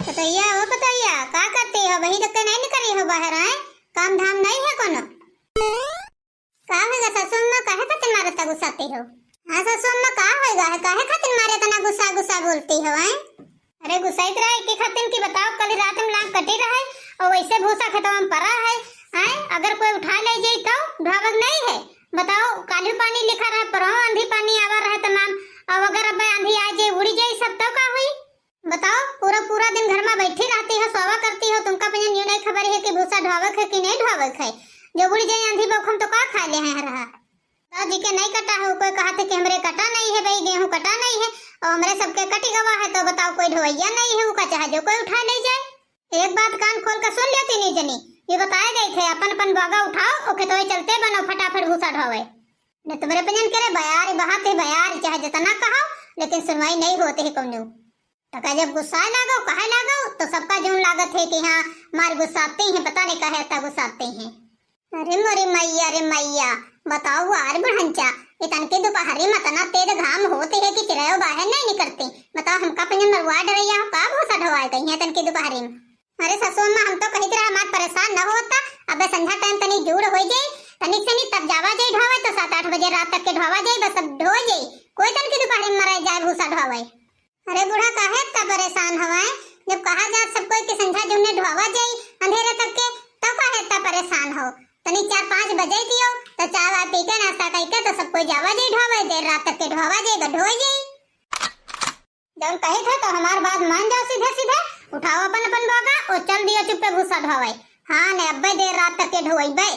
बताइया हो बताइया, का करते हो? वही तक नहीं निकली हो बाहर? आए काम धाम नहीं है कोनो? का होगा ससुर में? काहे खातिर मारे ता गुस्साते हो? हाँ ससुर में का होगा है? काहे खातिर मारे तना गुस्सा गुस्सा बोलती हो? हैं अरे गुस्साइत रहे के खातिर की बताओ? कल रात में लांग कटी रहे और वैसे भूसा खेतवा में पड़ा है। हैं अगर कोई उठा ले जाई तो ढावक नहीं है? बताओ काली पानी लिखा रहा पर आंधी पानी आवा रहा तमाम। अब अगर अब आंधी आ जाए उड़ी जाए सब तो का हुई? बताओ पूरा पूरा दिन घर में बैठी रहती हो, सोवा करती हो, तुमका पहले न्यू नहीं खबर है कि भूसा ढावक है कि नहीं ढावक है? जो उड़ जाए आंधी बखम तो का खा ले हैं रहा? दादी के नहीं कटा हो, कोई कहा था कि हमरे कटा नहीं है भाई, गेहूं कटा नहीं है और हमरे सबके कटी गवा है, तो बताओ कोई ढोइया नहीं है उका चाहे जो कोई उठा ले जाए। एक बात कान खोल कर सुन लेती नहीं जनी, ये बताए गए थे अपन अपन बागा उठाओ ओके तो चलते बनो फटाफट भूसा ढोवे न तुम्हारे पजन करे बयार बात है बयार, चाहे जितना कहो लेकिन सुनवाई नहीं होती है कौन। टका जब गुस्सा लागो कहे लागो तो सबका जून लागत है कि हाँ मार गुस्साते हैं, पता नहीं कहे आता गुस्साते हैं। अरे मोरे मैया रे मैया, बताओ आर बुढ़ंचा इतन के दोपहरी मतना तेज घाम होते है कि चिरायो बाहर नहीं निकलते। बताओ हमका पहले मरवा डरैया हो का भूसा ढवाए कहीं तन के दोपहरी में? अरे ससुर में हम तो कही तरह हमार परेशान न होता। अब संध्या टाइम तनी जूड़ हो जाए तनिक से तब जावा जाए ढोवे तो 7-8 बजे रात तक के ढोवा जाए, बस अब ढो जाए कोई तन के दोपहरी में मरा जाए भूसा ढोवे। अरे बूढ़ा काहे इतना परेशान हवाए? जब कहा जा सब कोई के संध्या जुमने ढोवा जाए अंधेरे तक के तब काहे इतना परेशान हो? तनी 4-5 बजे दियो तो चाय वाय पी के नाश्ता करके तो सब कोई जावा जाए ढोवे, देर रात तक के ढोवा जाए ढो जाए। जब कहे थे तो हमार बात मान जाओ सीधे सीधे, उठाओ अपन अपन बागा और चल दियो चुप पे भूसा ढोवे। हाँ ने अब्बे देर रात तक के ढोइबे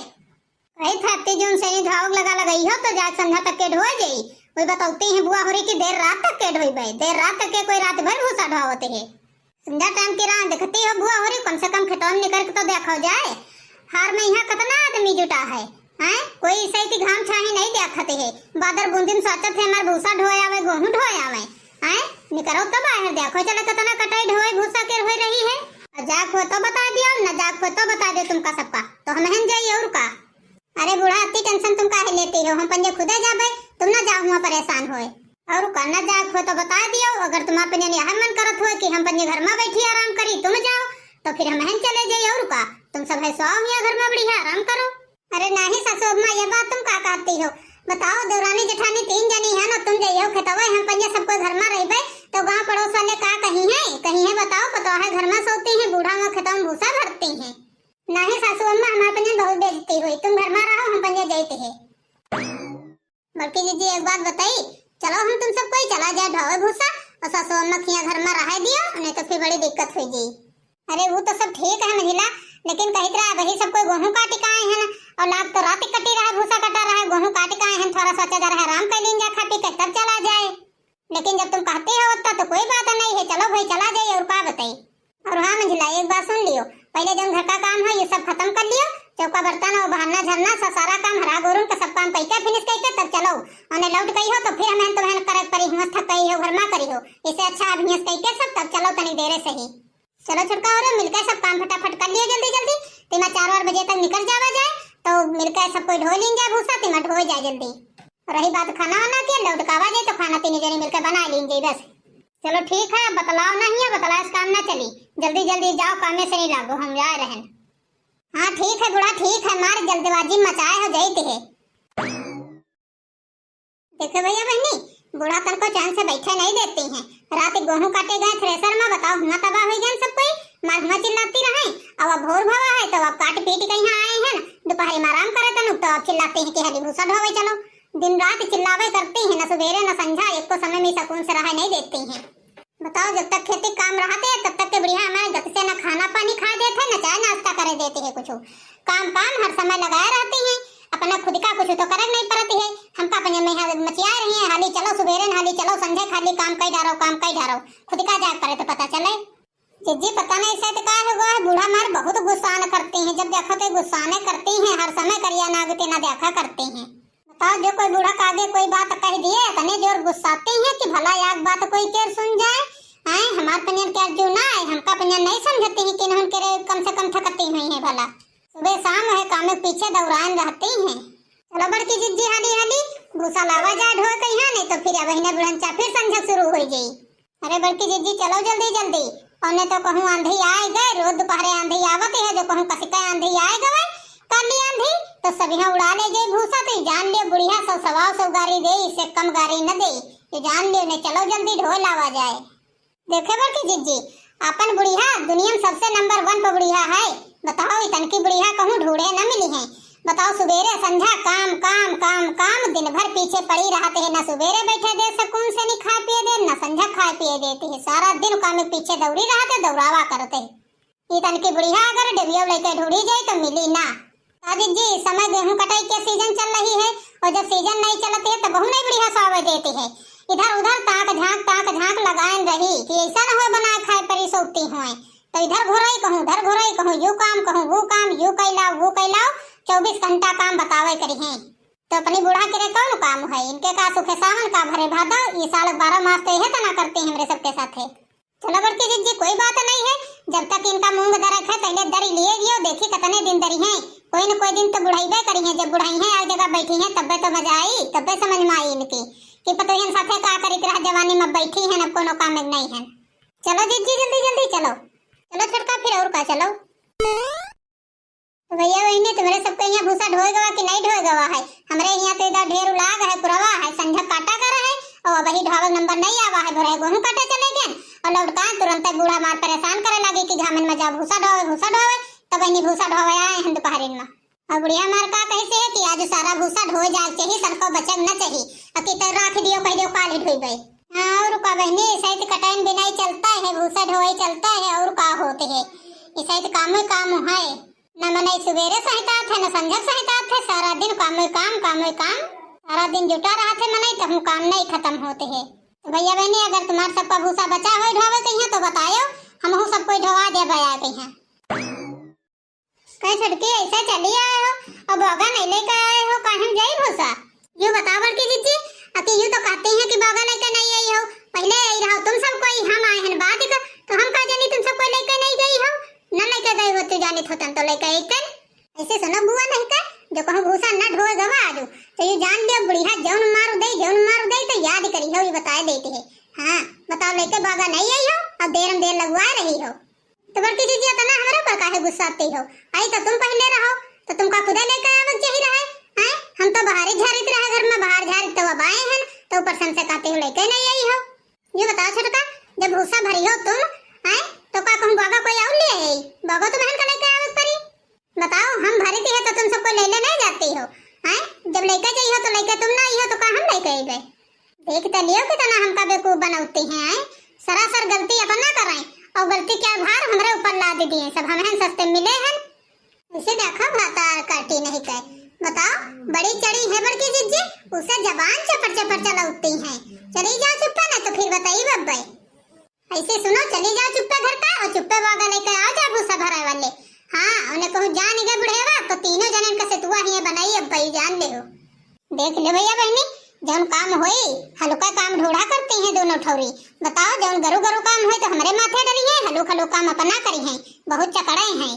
कही था जून से धावक लगा लगाई हो तो जाके संध्या तक के ढो जाई। वही बताते हैं बुआ हो रही कि देर रात तक के ढोइबे, देर रात तक के कोई रात भर भूसा ढोवते है। संध्या टाइम की रात देखती हो बुआ हो रही, कम से कम खेतों में निकल के तो देखो जाए हार में यहाँ कितना आदमी जुटा है। हैं कोई सही की घाम छाही नहीं देखते है, बादर बूंदिन सोचत है हमार भूसा ढोए आवे गेहूं ढोए आवे। हैं निकरो तो बाहर देखो चलो कितना कटाई ढोए भूसा के हो रही है। जाग हो तो बता दियो, न जाग हो तो बता दो तुमका सबका तो हम हन जाइए और का। अरे बूढ़ा इतनी टेंशन तुम काहे लेती हो? हम पंजे खुदे जाबे, तुम ना जाओ हुआ परेशान होए और का न जाग हो तो बता दियो। अगर तुम अपने यह मन करत हो कि हम पंजे घर में बैठी आराम करी तुम जाओ तो फिर हम हन चले जाइए और का। तुम सब है सो या घर में बढ़िया आराम करो। अरे नहीं ससुर मां ये बात तुम का कहती हो? बताओ दौरानी जेठानी 3 जनी है ना, तुम जाइयो खेतवा हम पंजे सबको घर में रहबे तो गांव पड़ोस वाले का कहीं है बताओ पता है घर में सोते हैं बूढ़ा में खेतों में भूसा भरते हैं। नहीं सासू अम्मा हमारे पंजे बहुत बेइज्जती हुई, तुम घर में रहो हम पंजे जाते हैं। बल्कि जी एक बात बताई, चलो हम तुम सब कोई चला जाए ढोवे भूसा और सासू अम्मा खिया घर में रह दियो नहीं तो फिर बड़ी दिक्कत हो जाई। अरे वो तो सब ठीक है महिला, लेकिन कही तरह वही सब कोई गेहूं काटे का आए हैं और लाभ तो रात कटी रहा भूसा कटा रहा है, गेहूं काटे का आए हैं थोड़ा सोचा जा रहा है आराम कर लें जा खा पी के तब चला जाए। लेकिन जब तुम कहते हो तो कोई बात नहीं है, चलो भाई चला जाइए और का बताई। और हाँ मंझिला एक बात सुन लियो, पहले जब घर का काम है ये सब खत्म कर लियो, चौका बर्तन और बहाना झरना सारा काम हरा गोरुन का सब काम करके फिनिश करके तब चलो और लौट गई हो तो फिर हमें तो मेहनत करत परी हिम्मत थक गई हो घर में करी हो, इससे अच्छा अभ्यास करके सब तब चलो तनी देरे से ही चलो छुटका हो मिलकर सब काम फटाफट कर लियो जल्दी जल्दी। तिमा 4 बजे तक निकल जावा जाए तो मिलकर सब कोई ढो लीन जाए भूसा, तिमा ढो जाए जल्दी। रही बात खाना वाना की लौटकावा जाए तो खाना 3 जने मिलकर बना लीन जाए बस। चलो ठीक है, बतलाओ नहीं है बतला इस काम ना चली, जल्दी जल्दी जाओ काम में से नहीं लागो हम जा रहे हैं। हाँ ठीक है बुढ़ा ठीक है, मार जल्दबाजी मचाए हो जाती है। देखो भैया बहनी बूढ़ा तन को चैन से बैठे नहीं देती हैं, रात गेहूं काटे गए थ्रेसर में बताओ हुआ तबाह हो गए सब कोई मार हुआ चिल्लाती रहे। अब भोर भवा है तो अब काट पीट के यहाँ आए हैं दोपहर में आराम करे तनु तो अब चिल्लाते हैं कि हरी भूसा ढोवे चलो। दिन रात चिल्लावे करती हैं, न सवेरे न संझा एक को समय में सुकून से रह नहीं देती हैं। बताओ जब तक खेती काम रहते है तब तक के बढ़िया हमारे गत से न खाना पानी खा देते न चाय नाश्ता करे देते हैं, कुछ काम हर समय लगाए रहती हैं, अपना खुद का कुछ तो करक नहीं पड़ती है। हम का अपने में मचिया रही हैं हाली चलो सवेरे हाली चलो संझे खाली काम कई डारो खुद का जाग करे तो पता चले। जी पता नहीं शायद का होगा बूढ़ा मार बहुत गुस्सा न करते हैं, जब देखो तो गुस्सा न करती हैं, हर समय करिया नागते न देखा करते हैं। बताओ जो कोई बूढ़ा का आगे कोई बात कह दिए तने जोर गुस्साते हैं कि भला एक बात कोई केर सुन जाए। हैं हमार पनियन क्या जो ना है हमका पनियन नहीं समझते हैं कि हम के कम से कम ठकती हुई है भला सुबह शाम है काम में पीछे दौड़ान रहती हैं। चलो बड़की जिज्जी हाली भूसा लावा जाए ढो कहीं नहीं तो फिर अब बहने बुढ़ंचा फिर संझक शुरू हो गई। अरे बड़की जिज्जी चलो जल्दी औने तो कहूँ आंधी आए गए, रोज दोपहरे आंधी आवत है, जो कहूँ कसिका आंधी आए गए काली आंधी तो सभी उड़ा ले जाए भूसा। तो जान लियो बुढ़िया सौ सवाओ सौ गारी दे, इससे कम गारी न दे। ये जान लियो ने चलो जल्दी ढोल लावा जाए। देखे बड़की जिज्जी अपन बुढ़िया दुनिया में सबसे नंबर 1 पर बुढ़िया है। बताओ इतन की बुढ़िया कहूँ ढूंढे न मिली है। बताओ सुबेरे संध्या काम काम काम काम, दिन भर पीछे पड़ी रहते है। न सुबेरे बैठे दे सुकून से नहीं खा पिए दे, न संध्या खा पिए देती है। सारा दिन काम में पीछे दौड़ी रहते, दौड़ावा करते। इतन की बुढ़िया अगर डेबियो लेके ढूंढी जाए तो मिली ना। दादी जी समय गेहूं कटाई के सीजन चल रही है, और जब सीजन नहीं चलती है तब बहु नहीं बुढ़िया सावे देती है। इधर उधर ताक झांक लगाए रही कि ऐसा न हो बनाए खाए परी सोती हुए। तो इधर घुराई कहूँ उधर घुराई कहूँ, यू काम कहूँ वो काम, यू कैलाओ वो कैलाओ, 24 घंटा काम बतावे करी है। तो अपनी बूढ़ा के कौन काम है इनके का? सुखे सावन का भरे भादो, ये साल 12 मास तो यह तना करते हैं हमरे सबके साथ है। चलो बड़की जिज्जी कोई बात नहीं है, जब तक इनका मूंग दरक है पहले दरी लिए गियो, देखी कितने दिन दरी है। कोई न कोई दिन तो बुढ़ाई करी है। जब बुढ़ाई है एक जगह बैठी है तब तो मजा आई, तब समझ में आई इनकी कि पतोहिन साथे का करी रहा जवानी में बैठी है, न कोनो काम में नहीं है। चलो जिज्जी जल्दी जल्दी चलो चलो छटका फिर और का चलो। तो भैया बहने तुम्हारे सबके यहाँ भूसा ढोए गवा कि नहीं ढोए गवा है? हमारे यहाँ तो इधर ढेर उलाग है, पुरवा है, संझा काटा कर है और वही ढावल नंबर नहीं आवा है। भरे गेहूं काटे चले गए और लौटका तुरंत बूढ़ा मार परेशान करे लगे कि घामन में जा भूसा ढोवे। तब बहनी भूसा ढोवे आए हैं दोपहर में। और बुढ़िया मार का कैसे है कि आज सारा भूसा ढोए जाए चाहिए, सबको बचन न चाहिए। अति तो राख दियो कह दियो काली ढोई गई। हाँ और का बहनी सहित कटाइन बिना ही चलता है, भूसा ढोए चलता है और का होते है। इस सहित काम है न मने सुबेरे सहिता थे न संझा सहिता थे, सारा दिन काम सारा दिन जुटा रहा थे मने तो हम काम नहीं खत्म होते है। तो भैया बहनी अगर तुम्हारा सबका भूसा बचा हो ढोवे कहीं तो बतायो, हम हो सबको ढोवा दे बया कहीं। कहीं छटकी ऐसा चली आए हो और बोगा नहीं लेकर आए हो, कहीं जाई भूसा? यू बताओ बड़की जिज्जी, अति यू तो कहते हैं कि बोगा लेकर नहीं आई हो, पहले आई रहो तुम सब कोई, हम आए हैं बाद का। तो हम का जानी तुम सब कोई लेकर नहीं गई हो? न लेकर गई हो तो जानी होतन तो लेकर आईतन। ऐसे सुनो बुआ नहीं का जो कहूं भूसा न ढोए गवा आजू तो ये जान लियो बुढ़िया जौन मारू दे तो याद करी हो, ये बताए देती है। हाँ बताओ लेके बागा नहीं आई हो अब देर लगवा रही हो। तो बड़की जीजी इतना हमारे ऊपर काहे गुस्साती हो? आई तो तुम पहले रहो तो तुमका खुदा लेकर आवक चाहिए रहे हैं। हम तो बाहर ही झारित रहे, घर में बाहर झारित तो अब आए हैं तो ऊपर सन से कहते हो लेके नहीं आई हो। ये बताओ छटका जब भूसा भरी हो तुम हैं तो का कहूं बागा कोई और ले आई? बागा तो बहन का लेके आवक परी। बताओ हम भरी थी है तो तुम सबको लेने नहीं जाती हो हैं? जब लेके जाई हो तो लेके तुम ना आई हो तो का हम लेके आई गए? देख तो लियो कितना हमका बेवकूफ बनाती हैं। सरासर गलती अपन ना कर रहे और गलती क्या भार हमरे ऊपर लाद दिए, सब हमें सस्ते मिले हैं। इसे देखो भाता काटी नहीं कहे। बताओ बड़ी चढ़ी है बड़की जिज्जी, उसे जबान चपर चपर चलाती हैं। चली जाओ चुप्पा ना तो फिर बताइए बब्बे। ऐसे सुनो चली जाओ चुप्पा घर का और चुप्पे वागा लेकर आओ जा भूसा भराए वाले। हाँ उन्हें कहूँ जान गए बुढ़ेवा तो तीनों जन का सेतुआ ही बनाई अब भाई जान ले हो। देख ले भैया बहनी जौन काम होई हल्का काम ढूंढा करती हैं दोनों ठौरी। बताओ जौन गरु काम होई तो हमारे माथे डरी है, हलू काम अपना करी हैं, बहुत चकड़े हैं।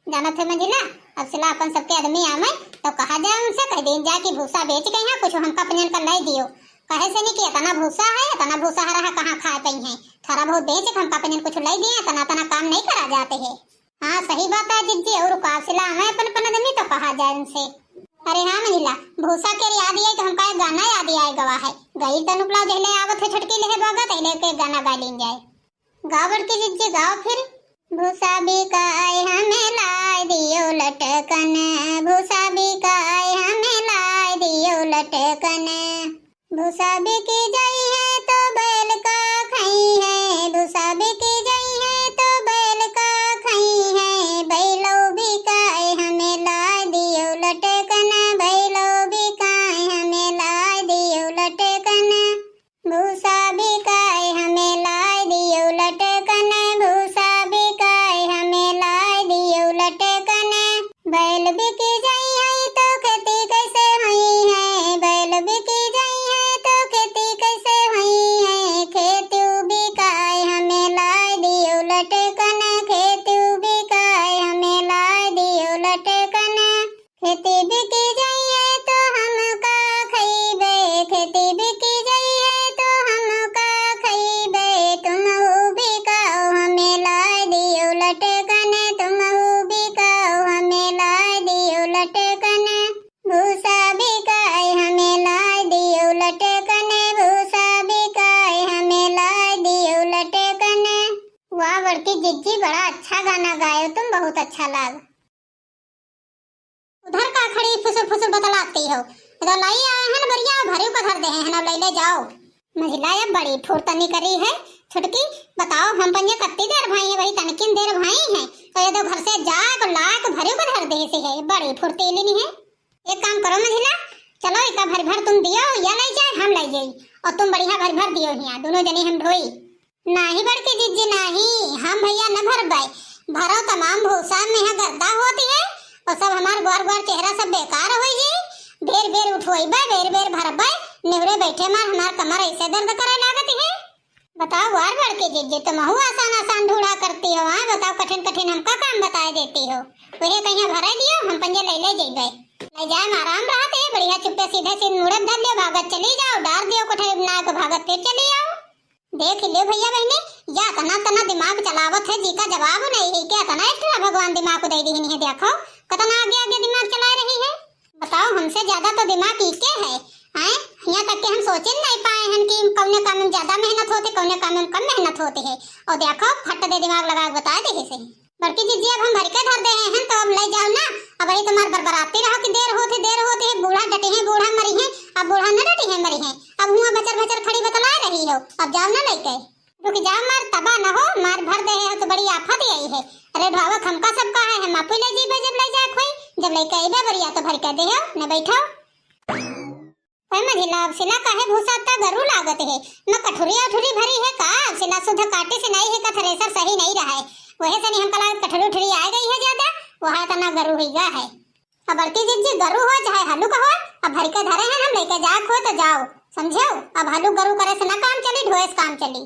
जाना थे मंजिला अब सिला अपन सबके आदमी आवे तो कहा जाए उनसे कह दे जाए कि भूसा बेच गई है, कुछ हमका अपने कर नहीं दियो। कहे से नहीं कि इतना भूसा है इतना भूसा हरा कहाँ खा पई है, थारा बहुत बेच हमका अपने कुछ नहीं दिए, तना काम नहीं करा जाते है। हाँ सही बात है जिज्जी और काफिला है अपन आदमी तो कहा जाए उनसे। अरे हाँ मंजिला भूसा के याद आई तो हमका एक गाना याद आए गवा है, गई तनुपला जहले आवत है छटकी ले बागा तैले के गाना गा लीन जाए। गाओ बड़की जिज्जी गाओ फिर। भूसा बिकाए हमें लाए दियो लटकन, भूसा बिकाए हमें लाए दियो लटकन, भूसा बिकी जाई है तो बैल का खाई है, भूसा बिकी जाई है तो बैल का खाई है, बैलो बिकाए हमें लाए दियो लटकन, बैलो बिकाए हमें लाए दियो लटकन, भूसा बिकाए हमें लाए दियो लटकन, भूसा बिकाए हमें लाए दियो लटकन, बैल बिकी जाई है तो खेती कैसे हुई है, बैल बिकी जाई है तो खेती कैसे बड़की जिज्जी, बड़ा अच्छा गाना गाए हो तुम, बहुत अच्छा लगा। उधर का खड़ी फुसुर फुसुर बतलाती हो, इधर लाई आए हैं बढ़िया भरियो का धर दे हैं ना, ले जाओ। महिला ये बड़ी फुर्तनी करी है छुटकी, बताओ हम पंजे कत्ती देर भाई है, वही तनकिन देर भाई है, तो ये तो घर से जाए लाक भरियो का धर दे से है, बड़ी फुर्तीली नहीं है। एक काम करो महिला, चलो एक भर भर तुम दियो या नहीं जाए हम ले जाई, और तुम बढ़िया भर भर दियो यहाँ दोनों जनी हम ढोई। नहीं बड़की जिज्जी नहीं, हम भैया न भर बाई, भरो तमाम भूसा में यहाँ गर्दा होती है, और सब हमार ग्वार ग्वार चेहरा सब बेकार हो जाए, बेर बेर उठोई बा, बेर बेर भर बाई, निवरे बैठे मार हमार कमर ऐसे दर्द करे लागत है। बताओ वार बड़की जिज्जी, तुम आसान आसान ढूंढा करती हो, हाँ बताओ कठिन कठिन हमका काम बताए देती हो, वही कहीं भरा दियो हम पंजे ले जाए, ले जाए आराम रहते है बढ़िया, चुप्पे सीधे से मुड़त धर लियो, भागत चली जाओ, डार दियो कोठे बना के भागत फिर चली आओ। देख लियो भैया बहने, या तना तना दिमाग चलावत है जी का जवाब नहीं है, क्या तना एक्स्ट्रा भगवान दिमाग को दे दी है, देखो कतना आगे आगे दिमाग चला रही है। बताओ हमसे ज्यादा तो दिमाग इके है, हैं यहाँ तक कि हम सोच नहीं पाए हैं कि कौने काम में ज्यादा मेहनत होती, कौने काम में कम मेहनत होती है, और देखो फट दे दिमाग लगा बता दे से। बड़की जिज्जी अब हम भर के धर दे हैं, तो अब ले जाओ ना, अब वही तुम्हार बरबराती रहो कि देर होती है, बूढ़ा डटे हैं, बूढ़ा मरी है, अब बूढ़ा न डटी है मरी है, अब हुआ बचर बचर खड़ी बतला रही हो, अब जाओ ना लेके, रुक जाओ मार तबा न हो, मार भर दे है तो बड़ी आफत आई है। अरे ढावा खमका सबका है, हम आपू ले जीबे जब ले जाए खोई, जब लेके आइबे बढ़िया तो भर के दे हो न बैठो। ओए महिला अब सिला काहे भूसाता गरु लागत है, न कठुरिया उठुरी भरी है का, सिला सुध काटे से नहीं है का, थ्रेसर सही नहीं रहा है, वही से नहीं हम कला कठुरी उठुरी आ गई है ज्यादा, वहां तना गरु होगा है। अब बड़की जिज्जी गरु हो चाहे हल्लू का हो, अब भर के धरे हैं हम लेके जा खो तो जाओ, समझो। अब हल्लू गरु करे से ना काम चली, ढोएस काम चली।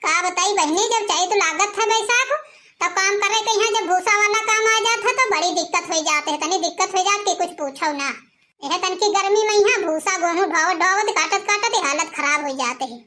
का बताई बहनी, जब चाहिए तो लागत था बैसाख, तब काम करे के यहाँ जब भूसा वाला काम आ जाता तो बड़ी दिक्कत हो जाते है, तनी दिक्कत हो जाती कुछ पूछो ना। यह तन की गर्मी में यहाँ भूसा गेहूं ढोवत ढोवत काटत काटत हालत खराब हो जाते है।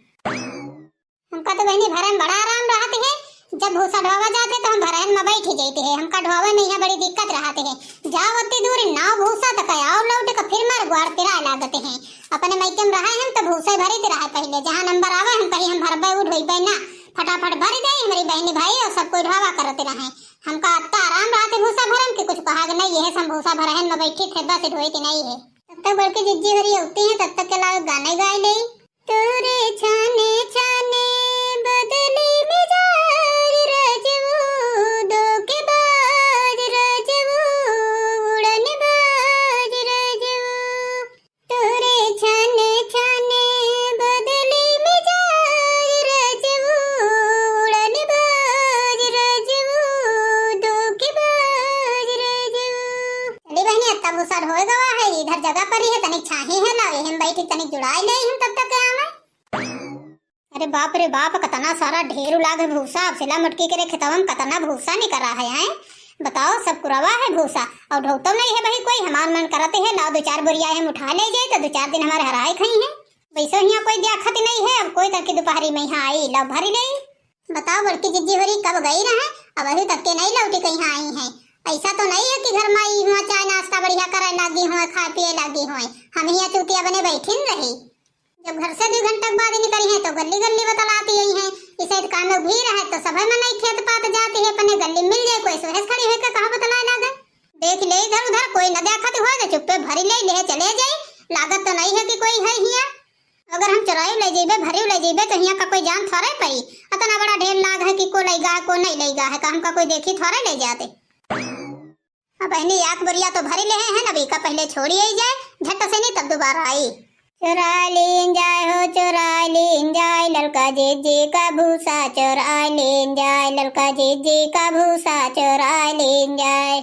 हमका तो बहनी भरे में बड़ा आराम रहते है, जब भूसा ढोवा जाते तो हम भरन में बैठ जाते हैं, हमका ढोवे में यहाँ बड़ी दिक्कत रहते है, जाओ उतनी दूर नाव भूसा तक आओ लौट के फिर मार ग्वार पिरा लागते हैं। अपने मैके में रहे हम तो भूसे भरी रहे, पहले जहाँ नंबर आवे हम कहीं हम भरबे उठोइबे ना, फटाफट भर दे हमारी बहनी भाई और सब कोई ढोवा करते रहे, हमका अत्ता आराम रहते भूसा भरन के कुछ कहा नहीं है, हम भूसा भरन में बैठी थे बस ढोई नहीं है। तब तक बड़की जिज्जी हरी होती है, तब तक के लाओ गाने गाए ले, तोरे छाने छाने बदली मिजाज रजवू, दो के बाज रजवू, उड़न बाज रजवू, तोरे छाने छाने बदली मिजाज रजवू, उड़न बाज रजवू, दो के बाज रजवू। चली बहनी अत्ता भूसा ढोए गवा है, इधर जगह पर ही है, तनिक छाही है लावे हम बैठी तनिक जुड़ाई ले हम तब तक आवे। अरे बाप रे बाप, कतना सारा ढेर लाग है भूसा, अब सिला मुटकी करे खेतवा में कतना भूसा निकल रहा है, हैं बताओ सब कुरवा है भूसा, और ढोतो नहीं है भाई कोई, हमार मन करते है लाओ दो चार बोरिया हम उठा ले जाए तो दो चार दिन हमारे हराए खाई है, वैसे यहाँ कोई दियाखत नहीं है, अब कोई तक की दोपहरी में यहाँ आई लाओ भरी ले। बताओ बड़की जिज्जी हरी कब गई रहे, अब अभी तक के नहीं लौटी कहीं आई है, ऐसा तो नहीं है कि घर में आई हुआ चाय नाश्ता बढ़िया करे लगी हुए खा पिए लगी हुए, हम यहाँ चुतिया बने बैठी रही, जब घर से 2 घंटे बाद निकली है तो गली गली बतलाती आई है, इसे काम में भी रहे तो सभी में नहीं खेत पात जाती है, अपने गली मिल जाए कोई सुहेस खड़ी है कहाँ बतलाए लागे, देख ले इधर उधर कोई न देखत हुआ तो चुप्पे भरी ले चले जाए, लागत तो नहीं है कि कोई है यहाँ, अगर हम चुराई ले जेबे भरी ले जेबे तो यहाँ का कोई जान थोड़े पड़ी, इतना बड़ा ढेर लाग है कि को लेगा है को नहीं लेगा है, काम का कोई देखी थोड़े ले जाते। अब बहनी एक बोरिया तो भरी ले हैं, अभी का पहले छोड़ी आई जाए झट से नहीं तब दोबारा आई। चुरा लीन जाए हो चुरा लीन जाए ललका जिज्जी का भूसा, चुरा लीन जाए ललका जिज्जी का भूसा, चुरा लीन जाए।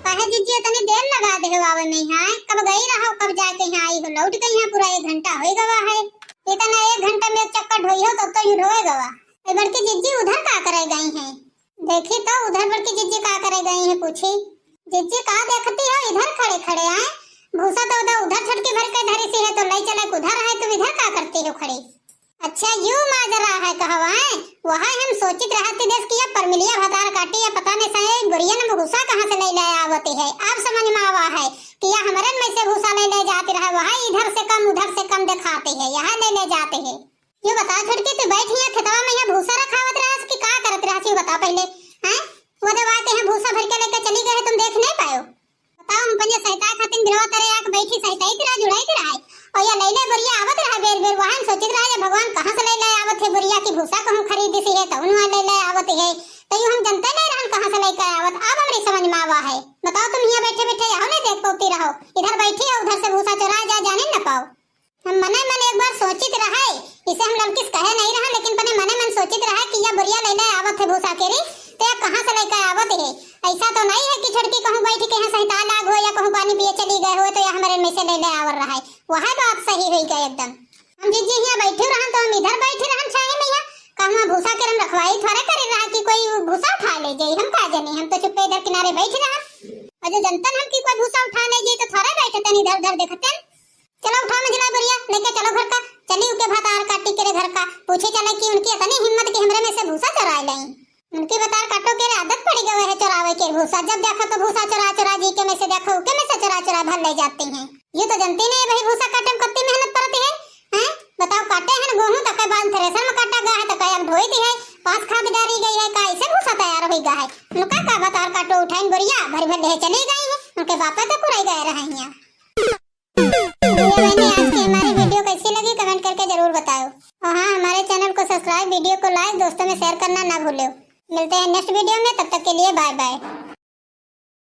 काहे जिज्जी इतनी देर लगा दे हो आवे में यहाँ, कब गई रहो कब जाके यहाँ आई हो, लौट गई यहाँ पूरा 1 घंटा हो गवा है, इतना 1 घंटा में एक चक्कर ढोई हो तब तो यूं ढोए गवा। बड़की जिज्जी उधर का करे गई हैं, देखी तो उधर बड़की जिज्जी का करे गई है, पूछी जिज्जी का देखती हो, इधर खड़े खड़े आए भूसा तो उधर छटके भर के धरी सी है तो ले चले उधर है तो इधर का करती हो खड़ी। अच्छा यूं माजरा है कहवा है, वहां हम सोचित रहते देश की पर मिलिया भतार काटी या पता नहीं सही गुड़िया ने भूसा कहां से ले आवती है, अब समझ में आवा है कि या हमारे में से भूसा ले जाते रहे, वहां इधर से कम उधर से कम दिखाते हैं, यहाँ ले जाते हैं। ये बता छटकी तू बैठी है खेतवा में यहाँ भूसा रखा भूसा कहूं खरीदी सी है तो उन्होंने ले ले आवत है तो यू हम जनता नहीं रहन कहां से लेकर आवत अब हमरी समझ में आवा है। बताओ तुम यहाँ बैठे बैठे आओ नहीं देख पाती रहो, इधर बैठी है उधर से भूसा चुरा जा जाने न पाओ। हम मने मन एक बार सोचित रहे, इसे हम लड़किस कहे नहीं रहा, लेकिन पने मने मन सोचित रहे कि यह बुढ़िया ले ले आवत है भूसा केरी तो यह कहां से लेकर आवत है। ऐसा तो नहीं है कि छड़की कहूं बैठ के यहाँ सहिता लाग हो या कहूं पानी पिए चली गए हो तो यह हमारे में से ले ले आवर रहा है। वह बात सही हुई गई एकदम। हम जी यहाँ बैठे रहन तो हम इधर बैठे रहन छाए में कहूं भूसा के हम रखवाई थोड़े करे रहा कि कोई भूसा उठा ले जाए, हम का जाने, हम तो चुप्पे इधर किनारे बैठे रहन और जो जनतन हम की कोई भूसा उठा ले जाए तो थोड़े बैठे तन इधर उधर देखते। चलो उठा मंझला बुढ़िया लेके चलो घर का, चली उनके भातार काटी के घर का पूछे चले कि उनकी इतनी हिम्मत कि हमरे में से भूसा चुरा लाई। उनकी बतार काटो के आदत पड़ गई है चुरावे के भूसा, जब देखो तो भूसा चुरा चुरा जी के में से देखो के में से चुरा चुरा भर ले जाते हैं। ये तो जनती नहीं भाई भूसा काटे में कितनी मेहनत पड़ती है हैं। बताओ काटे हैं गेहूं तक के बाद थ्रेसर में काटा गया है तो अब धोई दी है, पास खाद डाली गई है, कैसे भूसा तैयार हो गया है। उनका का बतार काटो उठाइन बुढ़िया भर भर ले चली गई है, उनके बापा तो कुराई गए रहे हैं। आज की हमारी वीडियो कैसी लगी कमेंट करके जरूर बताओ और हाँ हमारे चैनल को सब्सक्राइब, वीडियो को लाइक, दोस्तों में शेयर करना ना भूलो। मिलते हैं नेक्स्ट वीडियो में, तब तक के लिए बाय बाय।